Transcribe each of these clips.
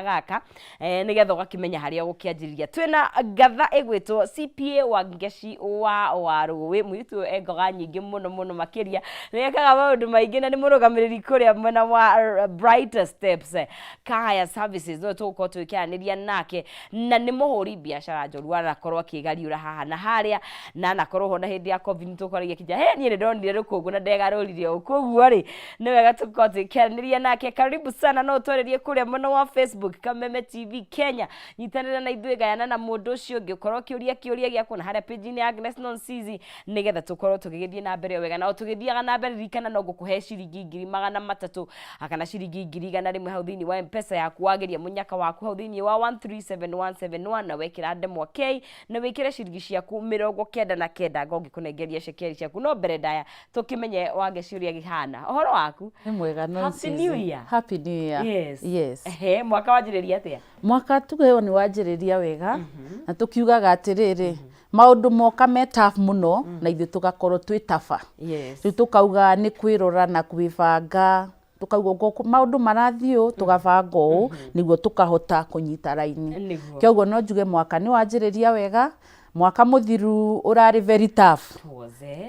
gaka nigetha ugakimenya haria gukianjiriria twina gatha egwitwo CPA wa Ngeci wa Rũĩ mwitu engoga nyingi muno makiria nekaga maundu maingi na ni murugamiriri kuria mwena wa Brighter Steps Kaya Services no tuko twikianiria nake na ni muhuri biashara njorua nakorwo akigariura haha na haria na nakorwo ho na hindi ya COVID tukoragia kija he ni ndonire rukungu na ndegaruririe ukuguo ri ni wega tuko twikianiria nake karibu sana no twaririe kuria mwena wa Facebook Kameme TV Kenya nyitanira na ithuĩ gayana na mũndũ ũcio ngĩkorwo kĩũria gĩaku na harĩa page ni Agnes Nonsizi nigetha tukorwo tũgĩgĩthiĩ na mbere wega na tũgĩthiaga na mbere rikana no ngũkũhe ciringi 300 akana ciringi 100 hau thĩinĩ wa M-Pesa yaku wageria mũnyaka waku hau thĩinĩ wa 137171 na wekĩra ndemwa K na wĩkĩre ciringi ciaku 99 ngongĩkũnengeria cekeri ciaku no mbere ndaya tũkĩmenye wage ciũria gĩhana ũhoro waku ni mwega Nonsizi. Happy New Year. Happy New Year. Yes. Mwaka wanjĩrĩria atĩa? Mwaka tugeyo ni wanjĩrĩria wega na tukiugaga atiriri maundu moka me tough muno na ithuĩ tugakorwo twĩ tafa. Yes. Rĩu tukauga ni kwĩrora na kwĩbanga tukauga maundu marathiĩ tugabanga ũũ nĩguo tukahota kunyita raini. Kĩoguo no njuge mwaka ni wanjĩrĩria wega mwaka muthiru urari very tough.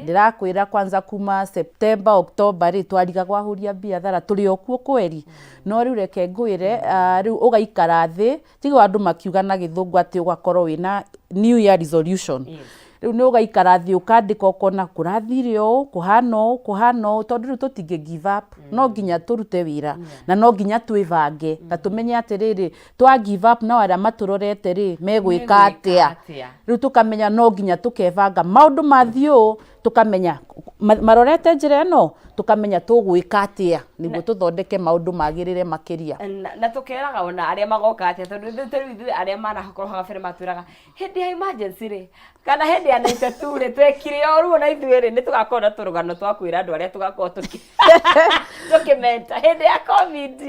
Ndirakwira kwanza kuma September October ri twariga kwahuria biathara turi okuo kweri no riu reke ngwire riu ugaikara thi tiga andu makiuga na githungu ati ugakorwo wina New Year resolution. Riu ni ugaikara thi ukandika ukona kurathire o kuhano tondu riu tutinge give up no nginya turute wira na no nginya twivange na tumenye atiriri twa give up na aria maturorete ri megwika atia riu tukamenya no nginya tukevanga maundu mathio tukamenya marorete njira eno tukamenya tugwika atia niguo tuthondeke maundu magirire makiria na tukeraga ona aria magoka atia tondu ithuĩ aria manakorwo hagabere matwiraga hindi ya emergency ri kana hindi ya 92 ri twekire oru na ithuĩ ri ni tugakorwo turugano twakwira andu aria tugakorwo tukimenta hindi ya COVID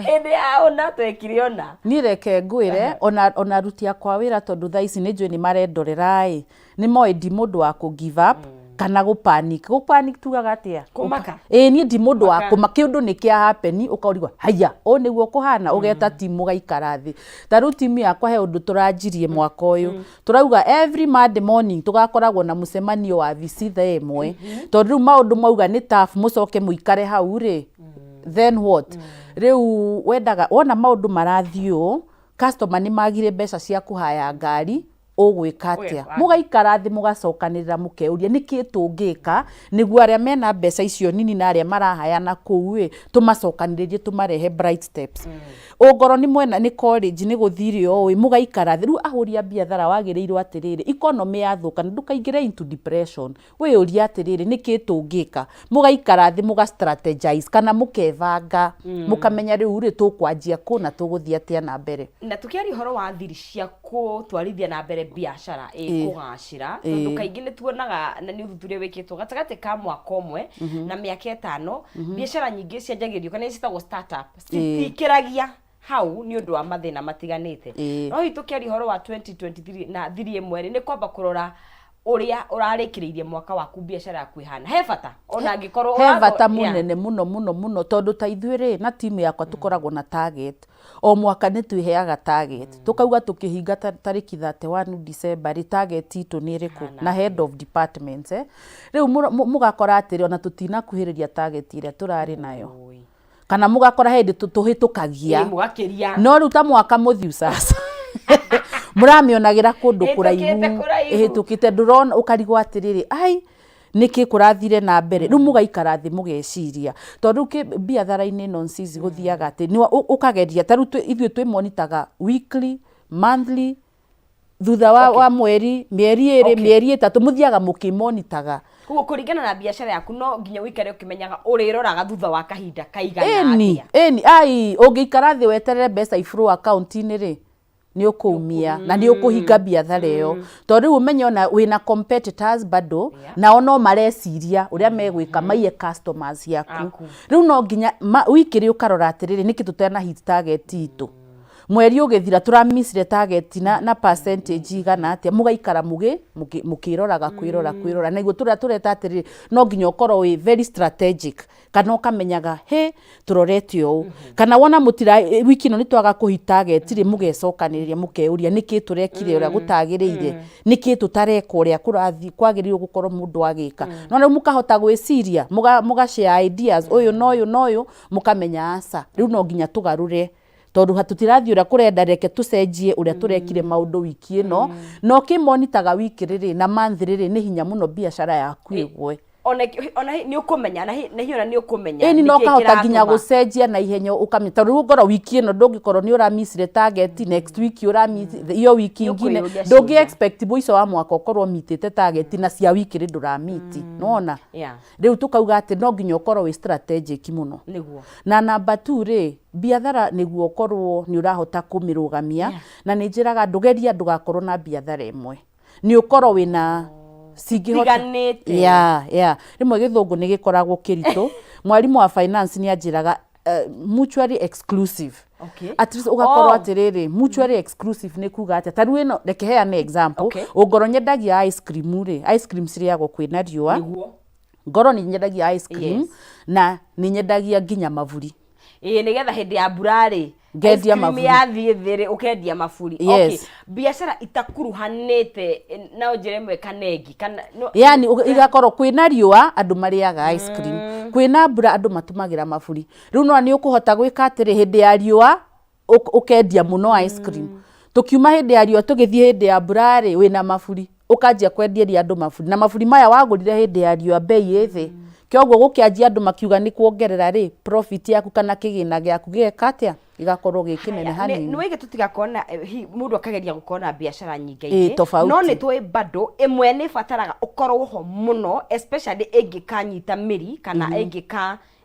hindi ya ona twekire ona ni reke ngwire ona rutia kwa wira tondu thaa ici ni njui ni marendorera ni moe ndi mundu wa ku give up kana go panic tugaga atia kumaka ni ndi mundu wa kumaka undu ni kia happen ukaurigwa haya o niguo kuhana ugeta timu gaikara thi taru timu yakwa he undu turanjirie mwaka uyu turauga every Monday morning tugakoragwo na mucemanio wa VC the emwe tondu maundu mauga ni tough mucoke muikare hau ri then what riu wendaga wona maundu marathio customer ni magire mbeca cia kuhaya ngari ogwika atia mugaikara thi mugacokanirira mukeuria niki tungika niguo aria mena mbeca icio nini na aria marahayana kuu tumacokaniririe tumarehe Bright Steps ongoro ni mwena ni college ni guthire o mugaikara thi riu ahuria biathara wagirirwo atiriri economy yathuka ndukaingire into depression we uria atiriri niki tungika mugaikara thi muga strategize kana mukevanga mukamenya riu ri tukwanjia kuna tuguthia atia na mbere na tukiari horo wa thiri cia kutwarithia na mbere biashara kugacira tondu kaingi ni tuonaga na ni uthuthuria wikitwo gatagati ka mwaka umwe na miaka 5 biashara nyingi cianjagirio kana citagwo startup citikiragia hau ni undu wa mathina matiganite no hitukiari horo wa 2023 na thiri imwe ni kwamba kurora uria urarikiririe mwaka waku biashara yaku ihana he bata ona angikorwo he bata munene muno tondu ta ithuĩ ri na timu yakwa tukoragwo na target o mwaka ni twiheaga target tukauga tukihinga tariki 31 December ri target itu ni riku na head of departments riu mugakora atiri ona tutina kuhiriria target iria turari nayo kana mugakora hindi tuhitukagia mugakiria no riu ta mwaka muthiu sasa muramionagira kundu kuraihu ehitukite drone ukarigwa atiriri ai niki kurathire na mbere riu mugaikara thi mugeciria tondu biathara-ini Nonsizi guthiaga ati ni ukageria taru ithuĩ twi monitaga weekly monthly thutha wa mweri mieri 2 mieri 3 muthiaga mukimonitaga kuringana na biashara yaku no nginya wikare ukimenyaga uriroraga thutha wa kahinda kaigana atia ai ungiikara thi weterere mbeca iflow account-ini ri ni ukuumia na ni ukuhinga biathara iyo tondu umenye ona wina competitors bado na ono mareciria uria megwika maiye customers yaku riu no nginya wikiri ukarora atiriri niki tutena hit target itu mweri ugithira turamisire target na percentage igana atia mugaikara mukiroraga kwirora niguo tureta atiri no nginya ukorwo wi very strategic kana ukamenyaga he turorete ou kana wona mutira wiki no nitwaga kuhita tiri mugecokaniriria mukeuria niki turekire uria gutagiriire niki tutareka uria kurathi kwagirirwo gukorwo mundu agika no na mukahota gwiciria muga share ideas uyu no mukamenya asa riu no nginya tugarure tondu hatutirathi uria kurenda reke tucenjie uria turekire maundu wiki ino no kimonitaga wiki riri na month riri ni hinya muno biashara yaku igwe ona ni ukumenya na hiyo ni ukumenya eni no kahota ginya gucenjia na ihenyo ukamita riu ngoro wiki ino ndungikorwo ni uramisire target next week iyo wiki ingine ndungi expect boico wa mwaka ukorwo mitite target na cia wiki ri nduramiti nona riu tukauga ati no ginya ukorwo wi strategic muno niguo na number 2 ri biathara niguo ukorwo ni urahota kumirugamia na ni njiraga ndugeria ndugakorwo na biathara imwe ni ukorwo wina rimwe githungu ni gikoragwo kirito mwarimu wa finance ni anjiraga mutually exclusive at least ugakorwo atiriri mutually exclusive ni kuga ati taru ino reke heane example ungoro nyendagia ice cream ciriagwo kwina riua ngoro ni nyendagia ice cream na ni nyendagia nginya mavuri nigetha hindi ya burari ngendia mavuri yathie thiri ukendia mavuri biashara itakuruhanite na njire mwe kanegi kana yani igakorwo kwina riua andu mariaga ice cream kwina mbura andu matumagira mavuri riu no ni ukuhota gwika atiri hindi ya riua ukendia muno ice cream tukiuma hindi ya riua tugithie hindi ya burari wina mavuri ukanjia kwendieria andu mavuri na mavuri maya wagurire hindi ya riua bei ithi kyoguo gukianjia andu makiuga ni kuongerera ri profit yaku kana kigina giaku gikatia igakorwo gikinene hanini ni wige tutigakona mundu akageria gukona biashara nyingi no ni twi bado imwe ni fataraga ukorwo ho muno especially ingikanyita miri kana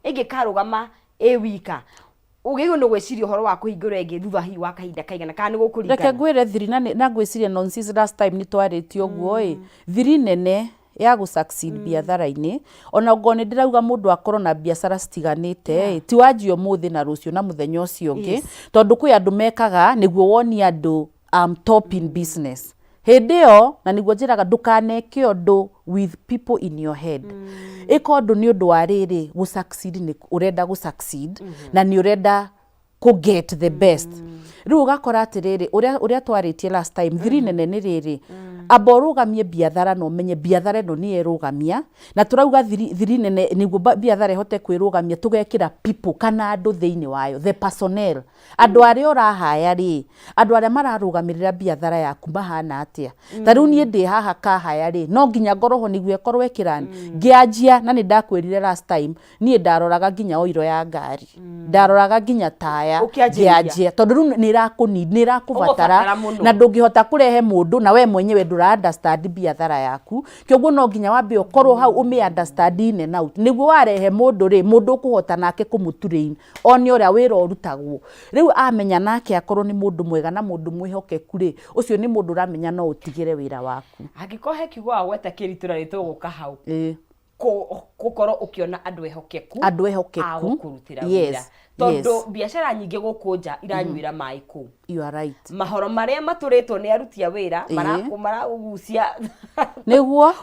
ingikarugama wika ugigo no gweciria horo wa kuhingura ingi thutha hi wa kahinda kaigana kana ni gukurigana reke ngwire thiri na gweciria nonsense last time ni twareti oguo thiri nene ya gu succeed biathara-ini ona ngone ndirauga mundu akorwo na biacara citiganite ti wanjio muthi na rucio na muthenya ucio ungi tondu kwi andu mekaga niguo woni andu top in business Hedeo na niguo njiraga ndukaneke undu with people in your head. Iko undu ni undu wa riri gu succeed ni urenda gu succeed na ni urenda ku get the best. Riu ugakora atiriri uria twaritie last time thiri nene ni riri aborugamie biathara no menye biathara no ni erugamia na turauga thiri nene niguo biathara ihote kwirugamia tugekira people kana andu theini wayo the personnel andu aria urahaya ri andu aria mararugamirira biathara yaku bahana atia tariu ni ndi haha kahaya ri no nginya ngoroho niguo ekorwo ekirani ngianjia na ni ndakwirire last time ni ndaroraga nginya oiro ya ngari ndaroraga nginya taya ngianjia tondu ni irakubatara na ndungihota kurehe mundu na we mwenyewe ndura understand biathara yaku kyoguo no nginya wambe ukorwo hau umi understand in na out niguo warehe mundu ri mundu kuhota nake kumuturain oni uria wira urutagwo riu amenya nake akorwo ni mundu mwega na mundu mwihokeku ri ucio ni mundu uramenya no utigire wira waku angikohe kigwa gweta kiritura rituguka hau gukorwo ukiona andu ehokeku agukurutira wira tondu biashara nyingi gukunja iranyuira mai ku you are right mahoro maria maturitwo ni arutia wira maragucia niguo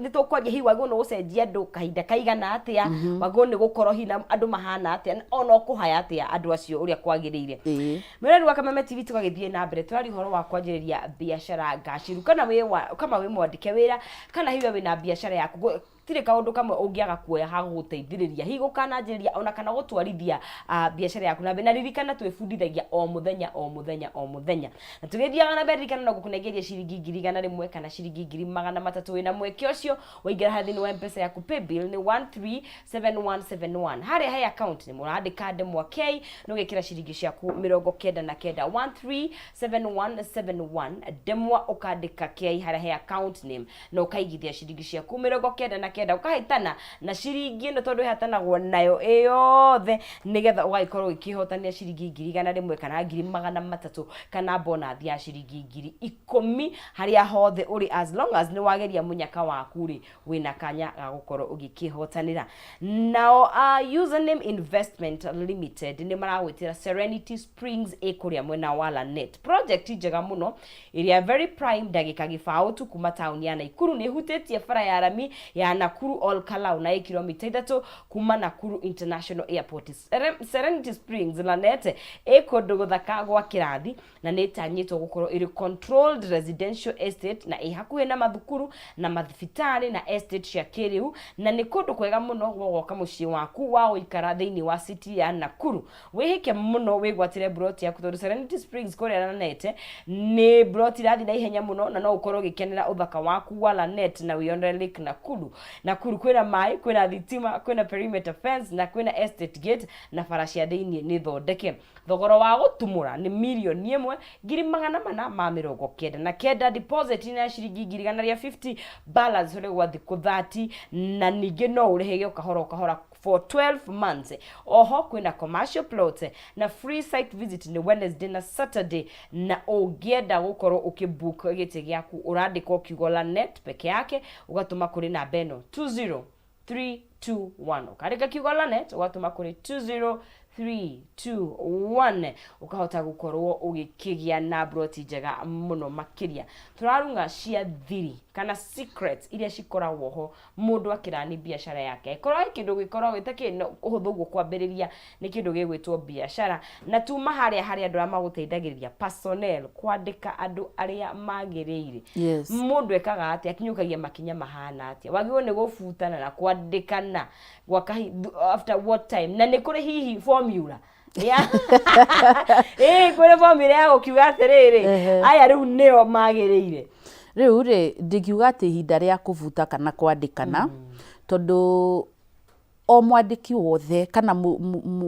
ni tukwanjia hi wago no gucenjia andu kahinda kaigana atia wago ni gukorwo hina andu mahana atia ona kuhaya atia andu acio uria kwagirire mirari wa Kameme TV tugagithie na mbere twari horo wa kwanjiriria biashara ngaciru kana wi mwandike wira kana hiwe wina biashara yaku tire kaundu kamwe ungiaga kuoya ha guteithiriria hi gukananjiriria ona kana gutwarithia biashara yaku na benarikana twifundithagia o muthenya na tugithiaga na berikana no gukunegeria ciringi 100 kana ciringi 300 wina mweke ucio waingira hathi ni M-Pesa yaku pay bill ni 137171 hari account ni murandika ndemwa K no gekira ciringi ciaku 99 1377171 ndemwa ukandika K hari account name no kaigithia ciringi ciaku 99 kenda ukahitana na ciringi ino tondu ihatanagwo nayo yothe nigetha ugaikorwo ikihotania ciringi 100 kana 300 kana bonus ya ciringi 10 haria hothe uri as long as ni wageria munyaka waku ri wina kanya ga gukorwo ugikihotanira. Now username investment limited ni maragwitira Serenity Springs ikuria mwena wa Lanet project njega muno iria very prime ndagika gibao tu kuma town ya Nakuru ni hutetie bara ya rami ya Nakuru all Kalau na kilomita 3 kuma Nakuru International Airport. Serenity Springs Lanet ikondo guthaka gwa kirathi na nitanyitwo gukorwo iri controlled residential estate na ihakuhe na mathukuru na mathibitari na estate cia kiriu na ni kundu kwega muno gwoka mucii waku wa uikara thiini wa city ya Nakuru. Wihike muno wigwatire broti yaku tondu Serenity Springs kuria Lanet ni broti rathi na ihenya muno na no ukorwo gikenera uthaka waku wa Lanet na wiyonde lake Nakuru kwina mai kwina thitima kwina perimeter fence na kwina estate gate na faracia thiini ni thondeke. Thogoro wa gutumura ni milioni 1,490 na kenda deposit na ciringi 150 balance uri gwa thiku 30 na ningi no urihege ukahora for 12 months. Oho kwina commercial plot na free site visit ni Wednesday na Saturday na ugienda gukorwo ukibook gite giaku urandika ukiugo Lanet peke yake ugatuma kuri na beno 20321 ukarika kiugo Lanet ugatuma kuri 20321 ukahota gukorwo ugikigia na broti njega muno makiria. Turarunga cia thiri kana secrets iria cikoragwo ho mundu akirani biashara yake ikorwo kindu gikorwo gitake uhuthu kwambiriria ni kindu gigwitwo biashara na tuma haria andu amaguteithagiriria personnel kwandika andu aria magiriire. Mundu ekaga ati akinyukagia makinya mahana ati wagirwo ni gufutana na kwandikana after what time na ni kuri hihi formula kure formula ya gukiuga atiriri aya riu nio magiriire riu ri ndikiuga ati ihinda ria kuvuta kana kwandikana tondu o mwandiki wothe kana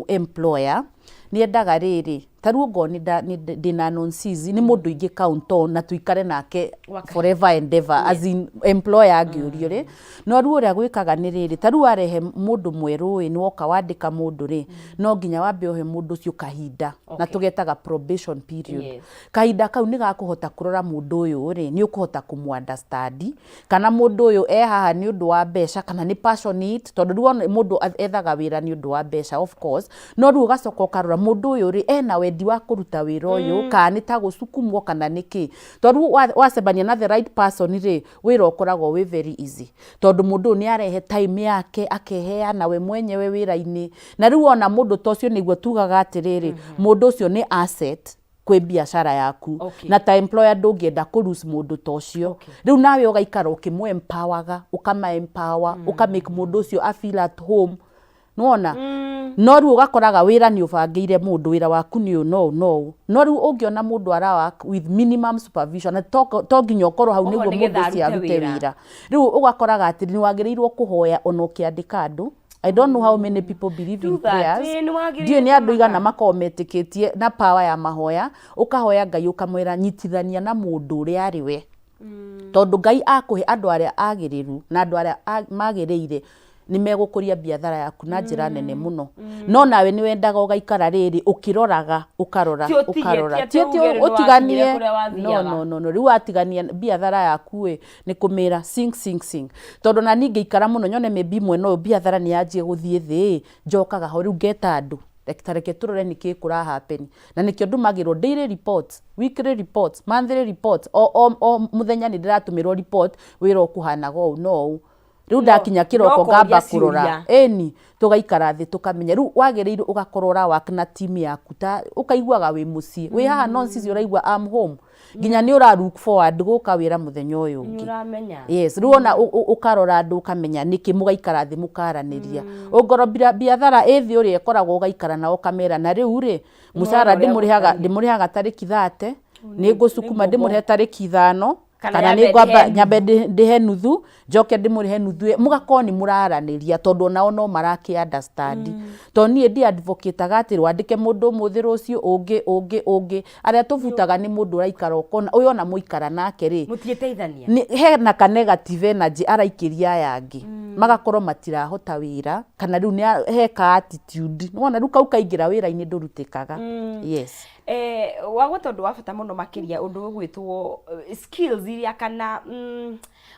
employer ni endaga riri taru ngo ni na nonsense ni mundu ingi count on na tuikare nake forever and ever as in employer agiurio ri no ru uria gwikaga ni riri taru arehe mundu mweru ni woka wandika mundu ri no nginya wambe ohe mundu cio kahinda na tugetaga probation period. Kahinda kau ni gakuhota kurora mundu uyu ri ni ukuhota kumunderstand kana mundu uyu haha ni undu wa besha kana ni passionate tondu ru mundu ethaga wira ni undu wa besha of course no ru ugacoka ukarora mundu uyu ri ena wendi wa kuruta wira uyu kana ta gusukumwo kana niki tondu wacebania na the right person ri wira ukoragwo we very easy tondu mundu ni arehe time yake akeheana we mwenyewe wira-ini na riu ona mundu tocio niguo tugaga atiriri mundu ucio ni asset kwe biashara yaku na ta employer ndungienda ku lose mundu tocio riu nawe ugaikara ukimwe empowerga ukama empower ukamake mundu ucio a feel at home nuona no ru ugakoraga wira ni ubangiire mundu wira waku ni no ru ungiona mundu ara work with minimum supervision to nginya ukorwo hau niguo mundu cia rute wira riu ugakoraga ati ni wagirirwo kuhoya ono kiandika andu. I don't know how many people believe in prayers. Dio ni andu igana makometikitie na power ya mahoya ukahoya Ngai ukamwira nyitithania na mundu uri ari we tondu Ngai akuhe andu aria agiriru na andu aria magiriire ni megukuria biathara yaku na njira nene muno no nawe ni wendaga ugaikara riri ukiroraga ukarora tio utiganie no riu atigania biathara yaku ni kumira sing tondu na ninge ikara muno nyone maybe mweno biathara ni yanjie guthie thi njokaga ho riu ngeta andu tareke turore niki kura happen na nikio ndumagirwo daily reports, weekly reports, monthly reports o muthenya ni ndiratumirwo report wira ukuhanaga ou no riu ndakinya kiroko ngamba kurora eni tugaikara thi tukamenya riu wagiriire ugakorora wak na team yaku ta ukaiguaga wi mucie wi haha nonsense uraigua am home nginya ni ura look forward guka wira muthenya uyu ungi yes riu ona ukarora andu ukamenya niki mugaikara thi mukaraniria ungoro biathara ethi uri ekoragwo ugaikara na ukamera na riu ri musara ndimurihaga tariki 30 ni ngusukuma ndimurihe tariki 5 kana nĩ ngwamba nyambe ndĩhe nuthu njoke ndĩmũrĩhe nuthu mũgakorwo nĩ mũraranĩria tondũ nao no marakĩ understand to niĩ ndi advocate-aga atĩ wandĩke mũndũ mũthĩ rũciũ ũngĩ arĩa tũbutaga nĩ mũndũ ũraikara ũkona ũyũ ona mũikara nake rĩ mũtiĩteithania hena ka negative energy araikĩria aya angĩ magakorwo matirahota wĩra kana rĩu nĩ heka attitude nĩwona rĩu kau kaingĩra wĩra-inĩ ndũrutĩkaga yes wagwa tondũ wa bata mũno makĩria ũndũ ũgwĩtwo skills iria kana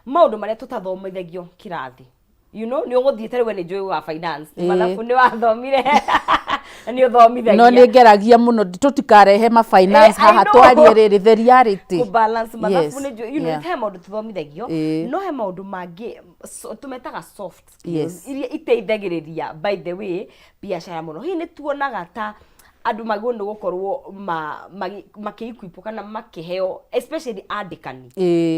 maũndũ marĩa tũtathomithagio kĩrathi you know nĩ ũgũthiĩte rĩu nĩ njũĩ wa finance mathabu nĩ wathomire nĩ ũthomithagia no nĩ ngeragia mũno tũtikarehe ma finance haha twarie rĩrĩ the reality ku balance mathabu nĩ njũĩ you know he maũndũ tũthomithagio no he maũndũ mangĩ tũmetaga soft skills iria iteithagĩrĩria by the way biacara mũno hihi nĩ tuonaga ta andũ magwo nĩ gũkorwo makĩequip kana makĩheo especially andĩkani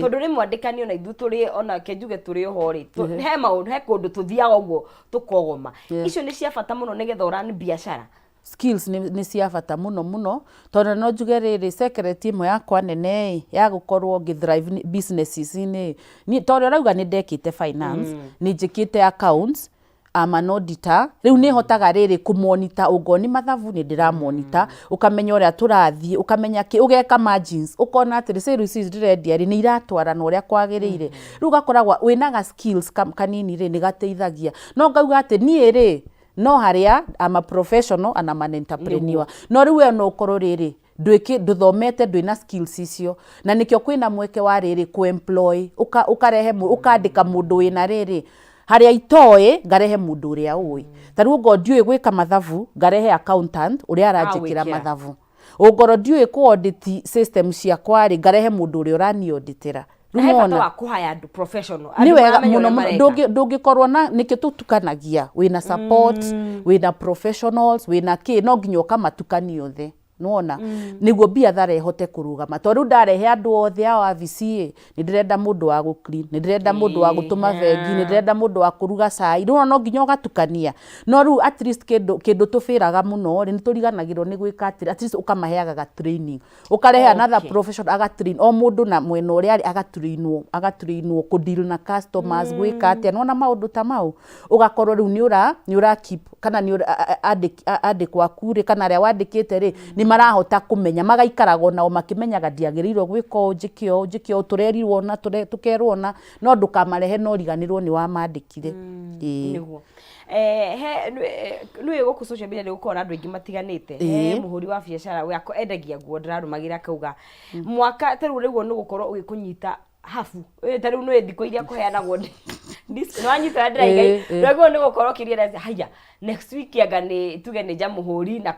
tondũ rĩmwe andĩkani ona ithuĩ tũrĩ ona kenjuge tũrĩ ho rĩ he maũndũ he kũndũ tũthiaga ũguo tũkogoma icio nĩ cia bata mũno nĩgetha ũrani biacara skills nĩ cia bata mũno tondũ no njuge rĩrĩ secret ĩmwe yakwa nene ya gũkorwo ngĩthrive businesses-inĩ tondũ ũrauga nĩ ndekĩte finance nĩ njĩkĩte accounts an auditor rĩu nĩ hotaga rĩrĩ kũmonitor ũngoni mathabu nĩ ndĩramonitor ũkamenya ũrĩa tũrathiĩ ũkamenya ũgeka margins ũkona atĩ sale ici ndĩrendia nĩ iratwarana ũrĩa kwagĩrĩire rĩu gakoragwa wĩnaga skills kanini rĩ nĩ gateithagia no ngauga atĩ niĩ rĩ no harĩa ama professional and an entrepreneur no rĩu we no ũkorwo rĩrĩ ndũthomete ndwĩna skills icio na nĩkĩo kwĩna mweke wa rĩrĩ kũ-employ ũkarehe ũkandĩka mũndũ wĩna rĩrĩ harĩa itoe ngarehe mũndũ ũrĩa ũĩ tarĩu ngo ndiũĩ gwĩka mathabu ngarehe accountant ũrĩa aranjĩkĩra mathabu ũngoro ndiũĩ ku-audit system ciakwa rĩ ngarehe mũndũ ũrĩa ũrani-auditĩra he bata wa kũhaya andũ professional nĩ wega mũno ndũngĩkorwo na nĩkĩ tũtukanagia wĩna support wĩna professionals wĩna kĩ no nginya ũkamatukania othe nona nĩguo biathara ĩhote kũrũgama tondũ ndarehe andũ othe a wabici nĩ ndĩrenda mũndũ wa gũ-clean nĩ ndĩrenda mũndũ wa gũtũma vengi nĩ ndĩrenda mũndũ wa kũruga cai rĩu no nginya ũgatukania no rĩu at least kĩndũ tũbĩraga mũno nĩ tũriganagĩrwo nĩ gwĩka atĩ at least ũkamaheaga ga training ũkarehe another professional agatrain o mũndũ na mwena ũrĩa agatrainwo kũ-deal na customers gwĩka atĩa nona maũndũ ta mau ũgakorwo rĩu nĩ ũra keep kana nĩ andĩkwo akure kana arĩa wandĩkĩte rĩ marahota kũmenya magaikaraga nao makĩmenyaga ndiagĩrĩirwo gwĩka njĩkĩo tũrerirwo na tũkerwo na no ndũkamarehe no riganĩrwo nĩ wamandĩkire nĩguo nĩ gũkũ social media nĩ gũkorwo andũ aingĩ matiganĩte mũhũri wa biacara wako endagia nguo ndĩrarũmagĩra akauga mwaka tarĩu rĩu nĩ gũkorwo ũgĩkũnyita hafu tarĩu nĩ thikũ iria kũheanagwo nĩ wanyita ndĩraigai rĩu nĩ gũkorwo kĩria haya next week yanga nĩ tuge nĩ jamũhũri na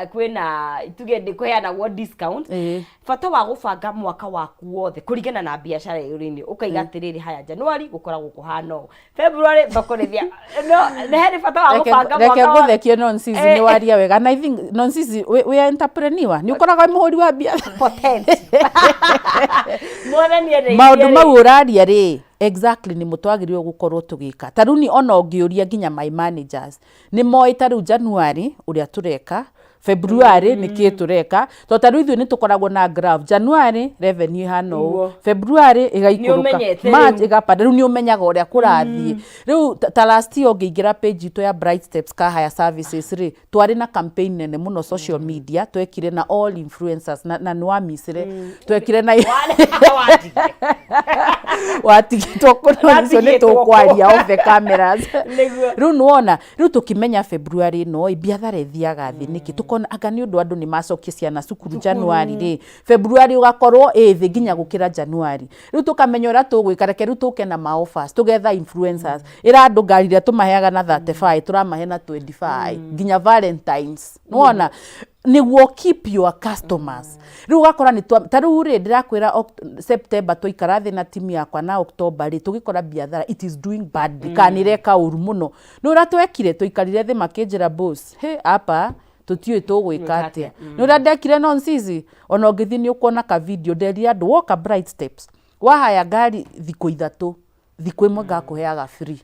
kwĩna tuge nĩ kũheanagwo discount bata wa gũbanga mwaka waku wothe kũringana na biacara ĩyo ũkaiga atĩrĩrĩ haya January gũkoragwo kũhana ũũ February thoko-rĩthia nĩ harĩ bata wa gũbanga mwaka reke ngũthekie nonsense nĩ waria wega and I think nonsense we entrepreneur nĩ ũkoragwo mũhũri wa biacara potent maũndũ mau ũraria rĩ exactly nĩ mũtwagĩrĩirwo gũkorwo tũgĩka ta rĩu ni ona ũngĩũria nginya my managers nĩ moĩ ta rĩu January ũrĩa tũreka February nĩkĩ tũreka to ta rĩu ithuĩ nĩ tũkoragwo na graph January revenue hana ũũ February ĩgaikũrũka March ĩgapanda rĩu nĩ ũmenyaga ũrĩa kũrathiĩ rĩu ta last year ũngĩingĩra page itũ ya Bright Steps ka hire services rĩ twarĩ na campaign nene mũno social media twekire na all influencers na nĩwamisire twekire na watigitwo kũrĩcio nĩ tũkwaria off the cameras rĩu nĩwona rĩu tũkĩmenya February no biathara ĩthiaga thĩ nĩkĩ tũkona anga nĩ ũndũ andũ nĩ macokia ciana cukuru January rĩ February ũgakorwo thĩ nginya gũkĩra January rĩu tũkamenya ũrĩa tũgwĩka reke rĩu tũke na ma offers together influencers ĩra andũ ngari iria tũmaheaga na 35 tũramahe na 25 nginya Valentines nĩwona nĩguo keep your customers rĩu ũgakora nĩ ta rĩu rĩ ndĩrakwĩra September tũikara thĩ na timu yakwa na October rĩ tũgĩkora biathara it is doing badly kana nĩreka ũru mũno nĩ ũrĩa twekire tũikarire thĩ makĩnjĩra boss apa tũtiũĩ tũgwĩka atĩa nĩ ũrĩa ndekire nonsense ona ũngĩthiĩ nĩ ũkuona ka video nderire andũ woka Bright Steps wahaya ngari thikũ 3 thikũ ĩmwe ngakũheaga free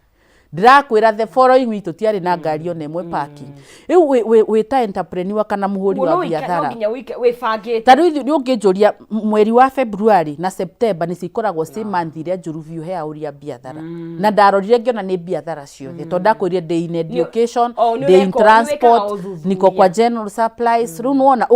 ndirakwira the following week tutiari na ngari ona imwe parking riu we ta entrepreneur kana muhuri wa biathara no nginya we fangite tari ni ungijuria mweri wa February na September ni cikoragwo ci month iria njuru he auria biathara na ndarorire ngiona ni biathara ciothe to ndakwirie day in education day in transport niko kwa general supplies riu nuona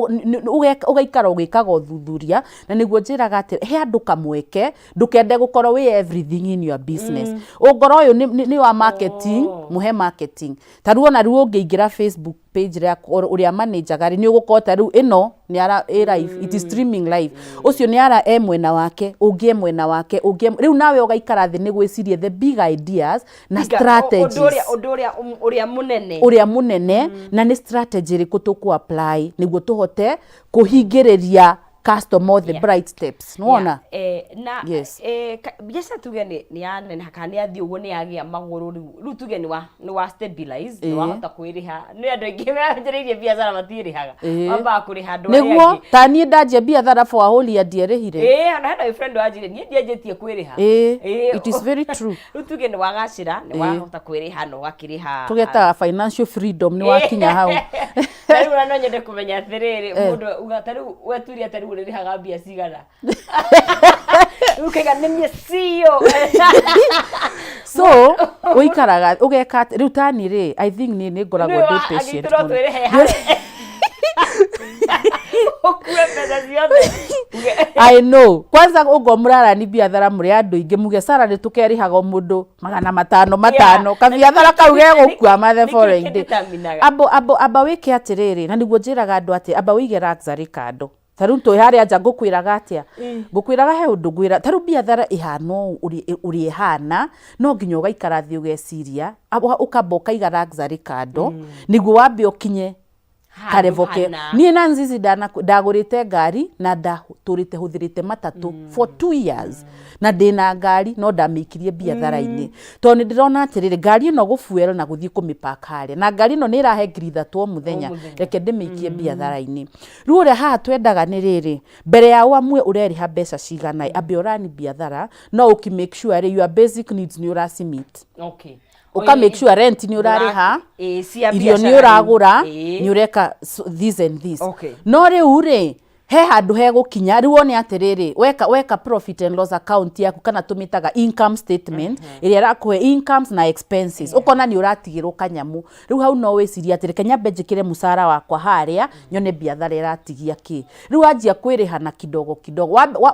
ugaikara ugikaga uthuthuria na niguo njiraga ati he andu kamweke ndukende gukorwo we everything in your business ungoro uyu ni wa marketing muhe marketing taruona riu ungiingira Facebook page ria uria manager gari ni ugukota riu ino ni ara live it is streaming live ucio ni ara mwena wake ungie mwena wake ungie riu nawe ugaikara thi ni gwicirie the big ideas na strategies uria munene na ni strategy riku tuku apply niguo tuhote kuhingiriria customer the bright steps nuona na biasa tuge ni ane hakani athi ugo ni agia maguru ru tuge ni wa stabilize ni wahota kwiriha ni andu ingi meanjiririe biathara matirihaga wamba kuriha andu niguo tani ndaje biathara for a whole year ndierehire ana hena friend wajire ni ndianjetie kwiriha it is very true ru tuge ni wagacira ni wahota kwiriha no wakiriha tugeta financial freedom ni wakinya hau Tari no nyende kumenya atiriri mundu ugataru weturi atari urihaga bia cigana ukega nimye CEO so uikaraga ugeka riu tani ri I think ni ngoragwo ndi patient I know kwanza ugo murara ni biathara muri andu ingi muge sara ni tukerihaga mundu 500 kabiathara kau gegukua mathe following day abo wike atiriri na niguo njiraga andu ati aba wige luxury kando taru to hari anja ngukwiraga atia ngukwiraga he undu ngwira taru biathara ihano uri ihana no nginya ugaikara thi ugeciria ukaboka iga luxury kando niguo wambe ukinye karevoke ni na nzizi ndagurite ngari na ndaturite huthirite matatu for 2 years na ndina ngari no ndamikirie biathara-ini to ni ndirona atiriri ngari no gufuel na guthii kumipaka haria na ngari no ni irahe ngiri 3 muthenya reke ndimikie biathara-ini riu ria haha twendaga ni riri mbere ya wamwe ureriha mbeca cigana ambe urani biathara no uki make sure your basic needs ni urasimit uka make sure rent ni urariha irio ni uragura ni ureka this and this no riu ri he handu he gukinya riu one atiriri weka profit and loss account yaku kana tumitaga income statement iria rakuhe incomes na expenses ukona ni uratigirwo kanyamu riu hau no wiciria atiri kenya benjikire musara wakwa haria nyone biathara iratigia ki riu anjia kwirihana kidogo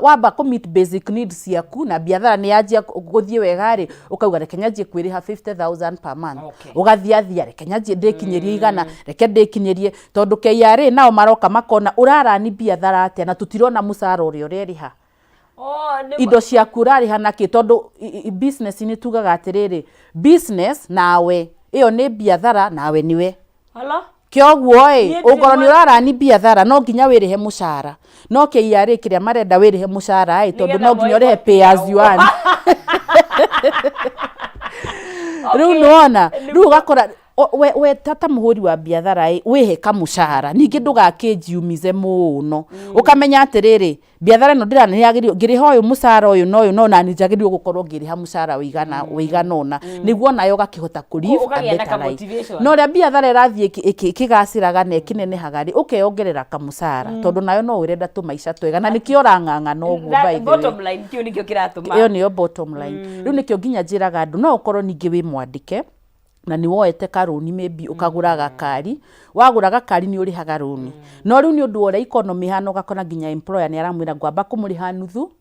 wamba commit basic needs yaku na biathara ni anjia guthie wega ri ukauga reke nyanjie kwiriha 50,000 per month ugathiathia reke nyanjie ndikinyerie igana reke ndikinyerie tondu KRA nao maroka makona urara ni biathara atia na tutirona musara uria ureriha indo ciaku urariha naki tondu business ni tugaga atiriri business nawe iyo ni biathara nawe niwe kioguo ugoro ni urara ni biathara no nginya wirihe mushara no KRA kiria marenda wirihe mushara tondu no nginya urihe pay as you earn riu nuona riu gakora we tata muhuri wa biathara wihe kamushahara ningi ndugakijiumize muno ukamenya atiriri biathara no ndirana yagirio ngiriha uyu mushahara uyu no na nijagirio gukorwo ngiriha mushahara wigana ona niguo nayo gakihota kurifu no ria biathara irathie ikigaciraga na kinene hagari ukeyongerera kamushahara tondu nayo no urenda tumaisha twega na nikio ranganga no guo by the bottom line kio nikio kiratuma iyo niyo bottom line riu nikio nginya njiraga andu no ukorwo ningi wi mwandike na ni woete karuni maybe ukagura gakari wagura gakari ni urihaga runi no riu ni undu ore economy hano gakona nginya employer ni aramwira ngwamba kumuriha nuthu